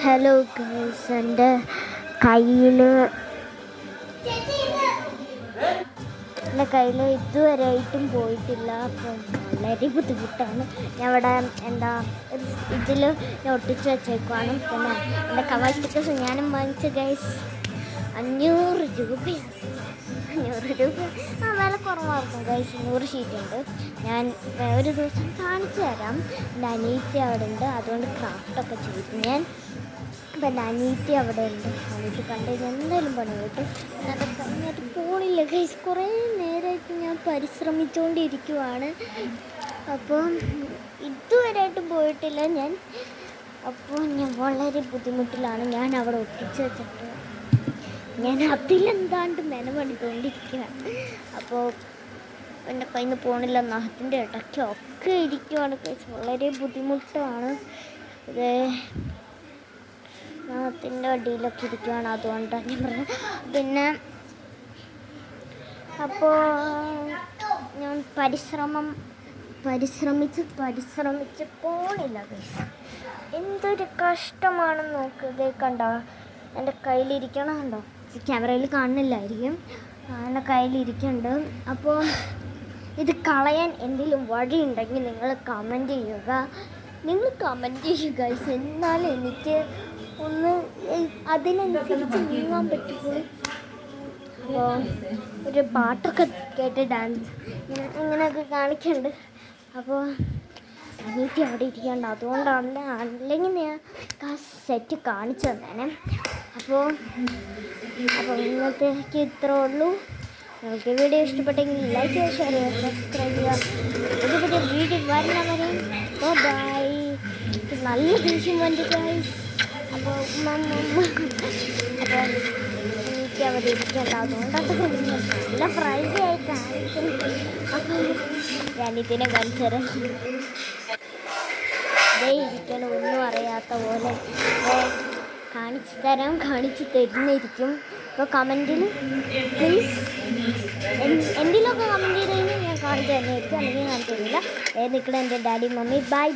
Hello guys, എൻ്റെ കയ്യിൽ ഇതുവരെയായിട്ടും പോയിട്ടില്ല. അപ്പം വളരെ ബുദ്ധിമുട്ടാണ്. ഞാൻ ഇവിടെ ഇതിൽ ഞാൻ ഒട്ടിച്ച് വെച്ചേക്കുവാണ്. പിന്നെ എൻ്റെ കവർ സ്റ്റിക്കേഴ്സ് ഞാനും വാങ്ങിച്ച ഗൈസ് 500 രൂപയാണ്. 500 രൂപ വില കുറവായിരിക്കും ഗൈസ്. 100 ഷീറ്റുണ്ട്. ഞാൻ ഒരു ദിവസം കാണിച്ചു തരാം. എൻ്റെ അനിയത്തി അവിടെ ഉണ്ട്, അതുകൊണ്ട് ക്രാഫ്റ്റൊക്കെ ചെയ്തു ഞാൻ. അപ്പം എൻ്റെ അനിയത്തി അവിടെ ഉണ്ട്. അനിയത്തി കണ്ടു കഴിഞ്ഞാൽ എന്തായാലും പണി കിട്ടും. അത് കഴിഞ്ഞിട്ട് പോണില്ല ഗൈസ്. കുറേ നേരമായിട്ട് ഞാൻ പരിശ്രമിച്ചുകൊണ്ടിരിക്കുവാണ്. അപ്പം ഇതുവരെയായിട്ടും പോയിട്ടില്ല ഞാൻ. അപ്പോൾ ഞാൻ വളരെ ബുദ്ധിമുട്ടിലാണ്. ഞാൻ അവിടെ ഒട്ടിച്ച് വെച്ചിട്ട് ഞാൻ അതിലെന്താണ്ട് മെനപണിക്കൊണ്ടിരിക്കുക. അപ്പോൾ എൻ്റെ കയ്യിൽ നിന്ന് പോണില്ല. നഖത്തിൻ്റെ ഇടയ്ക്കൊക്കെ ഇരിക്കുവാണ് ഗൈസ്. വളരെ ബുദ്ധിമുട്ടാണ്. ഇത് നഖത്തിൻ്റെ അടിയിലൊക്കെ ഇരിക്കുവാണ്, അതുകൊണ്ടാണ് ഞാൻ പറഞ്ഞത്. പിന്നെ അപ്പോൾ ഞാൻ പരിശ്രമിച്ച് പോണില്ല ഗൈസ്. എന്തൊരു കഷ്ടമാണെന്ന് നോക്കുക. കണ്ടോ എൻ്റെ കയ്യിലിരിക്കണം, കണ്ടോ? ക്യാമറയിൽ കാണുന്നില്ലായിരിക്കും. എൻ്റെ കയ്യിലിരിക്കുന്നുണ്ട്. അപ്പോൾ ഇത് കളയാൻ എന്തെങ്കിലും വഴി ഉണ്ടെങ്കിൽ നിങ്ങൾ കമൻറ്റ് ചെയ്യുക ഗൈസ്. എന്നാലും എനിക്ക് ഒന്ന് അതിനനുസരിച്ച് നീങ്ങാൻ പറ്റുള്ളൂ. അപ്പോൾ ഒരു പാട്ടൊക്കെ കേട്ട് ഡാൻസ് ഇങ്ങനെയൊക്കെ കാണിക്കുന്നുണ്ട്. അപ്പോൾ അനിയത്തി അവിടെ ഇരിക്കണ്ട, അതുകൊണ്ടാണ്. അല്ലെങ്കിൽ ഞാൻ ആ സെറ്റ് കാണിച്ചു തന്നേനെ. അപ്പോൾ ഇന്നത്തേക്ക് ഇത്രേ ഉള്ളൂ. നിങ്ങൾക്ക് വീഡിയോ ഇഷ്ടപ്പെട്ടെങ്കിൽ ലൈക്ക് ചെയ്യുക, ഷെയർ ചെയ്യുക, സബ്സ്ക്രൈബ് ചെയ്യുക. പുതിയ പുതിയ വീഡിയോ വരുന്നവരെ ബൈ. നല്ല ദേഷ്യം വന്നു ഗൈസ്. അപ്പോൾ എനിക്ക് അവിടെ ഇരിക്കേണ്ട, അതുകൊണ്ടത് നല്ല ഫ്രൈഡേ ആയി കാണിക്കും. അപ്പോൾ ഞാനിതിനെ കാണിച്ചുതരാം. ഇരിക്കണം, ഒന്നും അറിയാത്ത പോലെ കാണിച്ചു തരുന്നിരിക്കും. അപ്പോൾ കമൻറ്റിൽ പ്ലീസ് എന്തിലൊക്കെ കമൻറ്റ് ചെയ്ത് കഴിഞ്ഞാൽ ഞാൻ കാണിച്ചു തരുന്നതായിരിക്കും. അല്ലെങ്കിൽ കാണിച്ചു തരില്ല. നിൽക്കണം എൻ്റെ ഡാഡി മമ്മി. ബൈ.